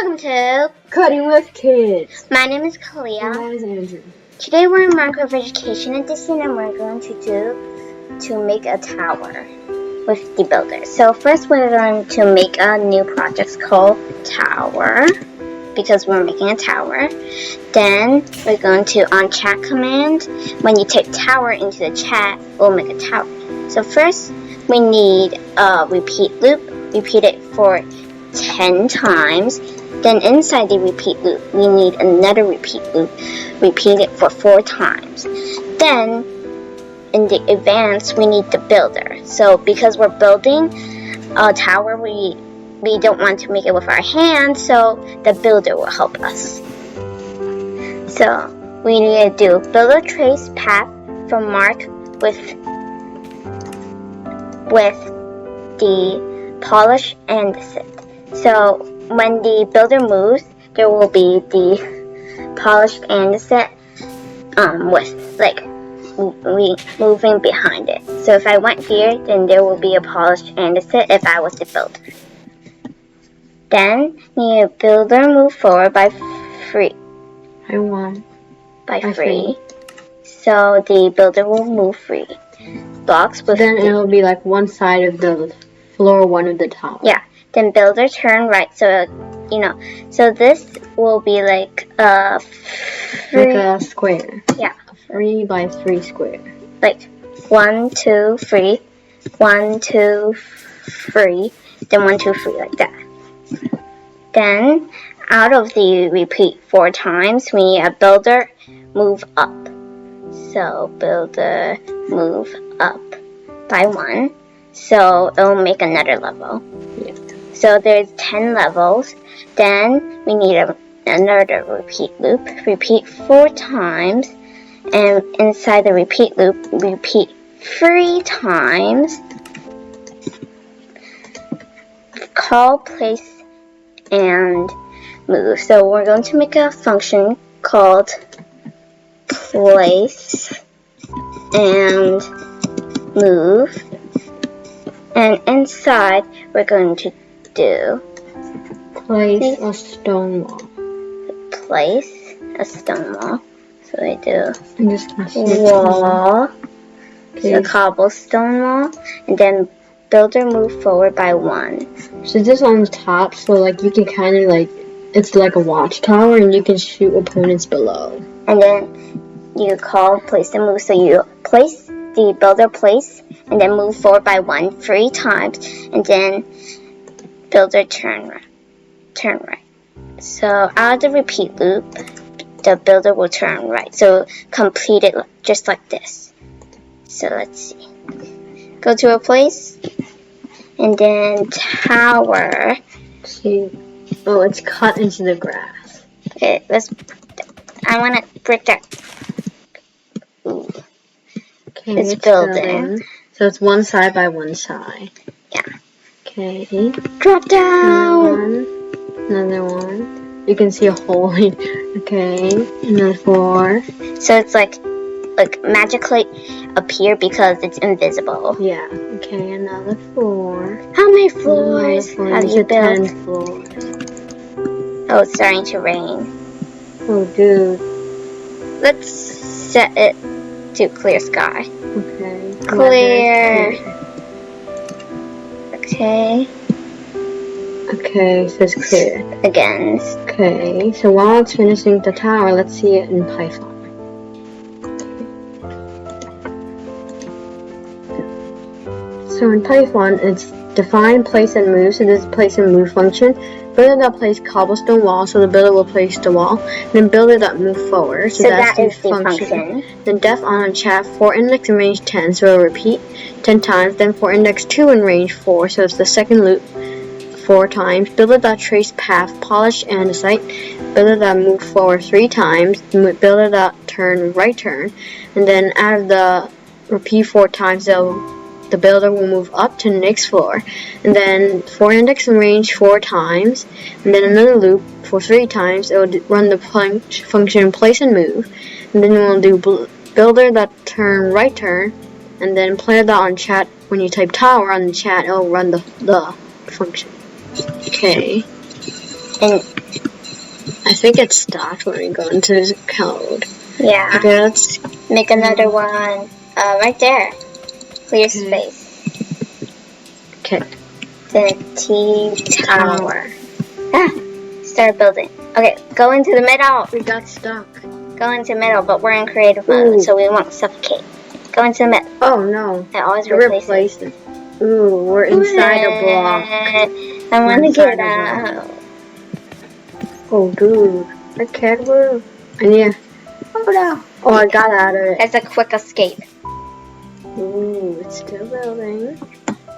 Welcome to Cutting with Kids. My name is Kalia. And mine is Andrew. Today we're in Minecraft Education Edition and we're going to make a tower with the builder. So first we're going to make a new project called Tower because we're making a tower. Then we're going to on chat command. When you type tower into the chat, we'll make a tower. So first we need a repeat loop. Repeat it for 10 times. Then inside the repeat loop, we need another repeat loop. Repeat it for 4 times. Then in the advanced, we need the builder. So because we're building a tower, we don't want to make it with our hands, so the builder will help us. So we need to do builder trace path from mark with the polish and the set. So when the builder moves, there will be the polished andesite with like moving behind it. So if I went here, then there will be a polished andesite if I was the builder. Then the builder move forward by 3. By 3. So the builder will move 3 blocks with. Then it'll be like one side of the floor, one of the tower. Yeah. Then builder turn right, so so this will be like a square. Yeah. 3 by 3 square. Like 1, 2, 3, 1, 2, 3, then 1, 2, 3 like that. Then out of the repeat 4 times, we need a builder move up. So builder move up by 1. So it'll make another level. Yeah. So there's 10 levels. Then we need another repeat loop. Repeat 4 times. And inside the repeat loop, repeat 3 times. Call, place, and move. So we're going to make a function called place and move. And inside, we're going to do place a stone wall. Place a stone wall. So we do wall. Okay. So cobblestone wall, and then builder move forward by 1. So this on the top, so like you can kind of like it's like a watchtower, and you can shoot opponents below. And then you call place and move. So you place the builder place, and then move forward by 1 3 times, and then builder turn right. So out of the repeat loop, the builder will turn right. So complete it just like this. So let's see. Go to a place, and then tower. See, oh, it's cut into the grass. Okay, I want to break that. Ooh. Okay, it's building. So it's one side by one side. Yeah. Okay. Drop down. Another one. You can see a hole. Okay. Another 4. So it's like magically appear because it's invisible. Yeah. Okay. Another 4. How many floors have you built? 10 floors. Oh, it's starting to rain. Oh, dude. Let's set it to clear sky. Okay. Clear. Okay. Okay, so it's clear. Again. Okay, so while it's finishing the tower, let's see it in Python. Okay. So in Python, it's define, place, and move. So this is place and move function. Builder.place cobblestone wall, so the builder will place the wall. Then builder.move forward, so that's that is the function. Then def on chat for index in range 10, so it'll repeat 10 times. Then for index 2 in range 4, so it's the second loop 4 times. Builder.trace path polish andesite. Builder.move forward 3 times. Builder.turn right turn. And then out of the repeat 4 times, the builder will move up to the next floor, and then for index and range 4 times, and then another loop for 3 times. It will run the function place and move, and then we'll do builder that turn right turn, and then player that on chat. When you type tower on the chat, it will run the function. Okay. And I think it stopped when we go into the code. Yeah. Okay, let's Make another one. Right there. Clear space. Okay. Then T tower. Start building. Okay, go into the middle. We got stuck. Go into the middle, but we're in creative mode, so we won't suffocate. Go into the middle. Oh no. It always replaces. Ooh, we're inside a block. I want to get out. Oh, dude. I can't move. And yeah. Oh, I got out of it. It's a quick escape. Ooh, it's still building.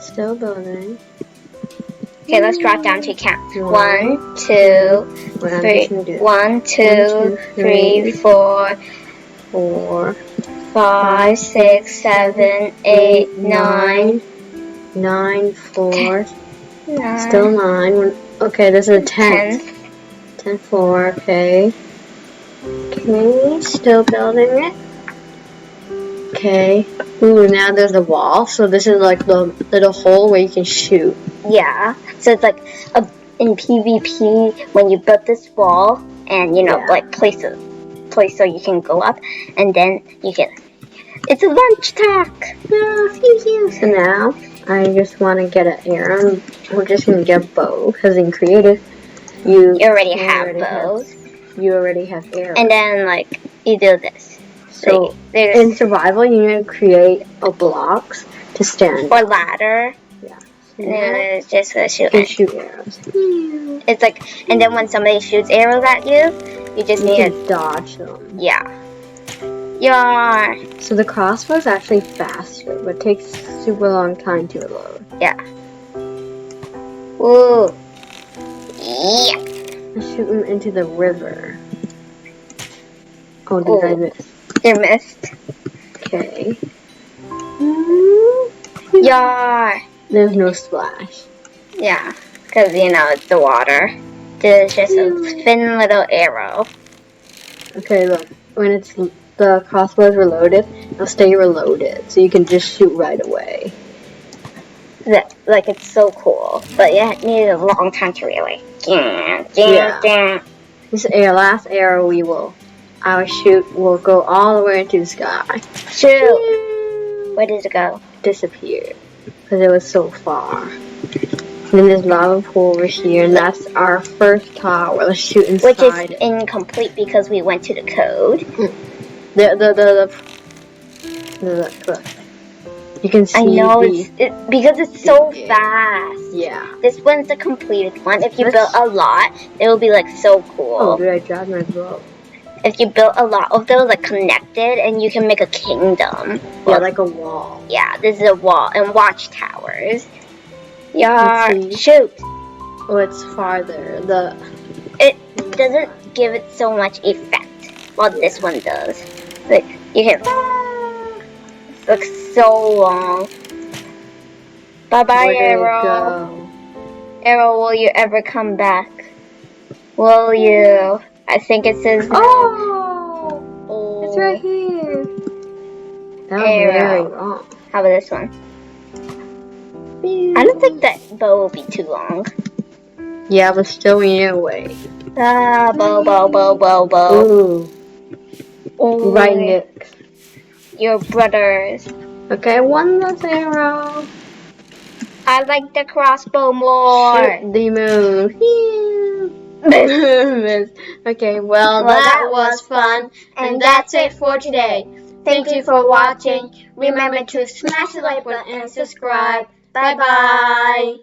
Still building. Okay, let's drop down to count. 1, 2, 3. 1, 2, 3, 4, 5, 6, 7, 8, 9. 9, 4. 9. Still 9. Okay, this is a 10. 10, 4, okay. Okay, still building it. Okay. Ooh, now there's a wall. So this is like the little hole where you can shoot. Yeah. So it's like in PvP when you build this wall and like place so you can go up and then you can. It's a lunch tack. So now I just want to get an arrow. We're just gonna get bow because in creative you already have bows. You already have arrows. And then like you do this. So in survival you need to create a blocks to stand. Or ladder. Yeah. And then it's just gonna shoot. And shoot arrows. It's like, and then when somebody shoots arrows at you, you just need to dodge them. Yeah. Yeah. So the crossbow is actually faster, but it takes super long time to reload. Yeah. Ooh. Yeah. Let's shoot him into the river. Oh, did I miss? You missed. Okay. Yeah. There's no splash. Yeah, because it's the water. There's just a thin little arrow. Okay, look. When it's the crossbow is reloaded, it'll stay reloaded, so you can just shoot right away. Like it's so cool, but you need a long time to really. Yeah. This last arrow our shoot will go all the way into the sky. Shoot! Where did it go? Disappeared because it was so far. And then there's lava pool over here, and that's our first tower. Let's shoot inside. Which is incomplete because we went to the code. Look. You can see. I know because it's so fast. Yeah. This one's the completed one. If you build a lot, it will be like so cool. Oh, did I drop my bow? If you build a lot of those like connected, and you can make a kingdom. Yeah, like a wall. Yeah, this is a wall and watchtowers. Yeah, shoot. Oh, it's farther. It doesn't give it so much effect, while this one does. Like you can. It looks so long. Bye bye, Arrow. Arrow, will you ever come back? Will you? I think it says. Oh, it's right here. That was very long. How about this one? I don't think that bow will be too long. Yeah, but still we need to wait. Bow. Ooh. Right next. Your brothers. Okay, one last arrow. I like the crossbow more. Shoot the moon. Okay, well that was fun. And that's it for today. Thank you for watching. Remember to smash the like button and subscribe. Bye bye.